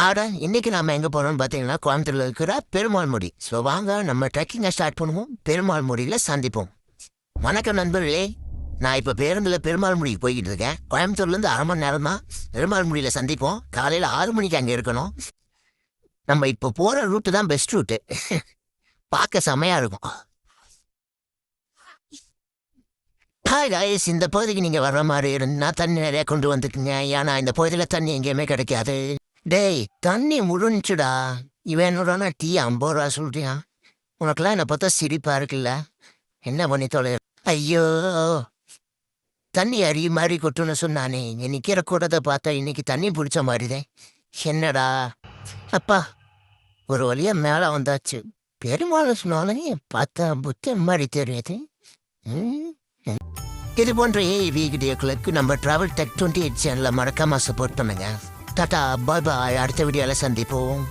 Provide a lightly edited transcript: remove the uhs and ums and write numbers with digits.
ஆட இன்னைக்கு நாம எங்க போறோம்னு பாத்தீங்கன்னா கோயம்புத்தூர்ல இருக்கிற பெருமாள் முடி. ஸோ வாங்க நம்ம ட்ரெக்கிங்கை ஸ்டார்ட் பண்ணுவோம். பெருமாள் முடியில சந்திப்போம். வணக்கம் நண்பர்களே, நான் இப்ப பேருந்துல பெருமாள் முடிக்கு போய்கிட்டு இருக்கேன். கோயம்புத்தூர்ல இருந்து 1/2 மணி நேரம் தான். பெருமாள் முடியில சந்திப்போம். காலையில 6 மணிக்கு அங்க இருக்கணும். நம்ம இப்ப போற ரூட்டு தான் பெஸ்ட் ரூட்டு. பார்க்க செமையா இருக்கும். ஹாய் காய்ஸ், இந்த பகுதிக்கு நீங்க வர்ற மாதிரி இருந்தா தண்ணி நிறைய கொண்டு வந்துக்குங்க. ஏன்னா இந்த பகுதியில தண்ணி எங்கேயுமே கிடைக்காது. டேய், தண்ணி முடிஞ்சுடா. இவன் என்னடா டீ 50 ரூபா சொல்றியா? உனக்கெல்லாம் என்னை பார்த்தா சிரிப்பா இருக்குல்ல. என்ன பண்ணி தொலை. ஐயோ, தண்ணி அரிய மாதிரி கொட்டுன்னு சொன்னானே. இங்க நிக்கிற கூட்டத்தை பார்த்தா இன்னைக்கு தண்ணி பிடிச்ச மாதிரிதான். என்னடா அப்பா, ஒரு வழியா மேல வந்தாச்சு. பெருமாள் சொன்னாலே பார்த்தா புத்தன் மாதிரி தெரியுது. ம். இது போன்ற வீடியோக்களுக்கு நம்ம டிராவல் டெக் 28 சேனலை மறக்காம சப்போர்ட் பண்ணுங்க. டாடா, பாய் பாய். அடுத்த வீடியோல சந்திப்போம்.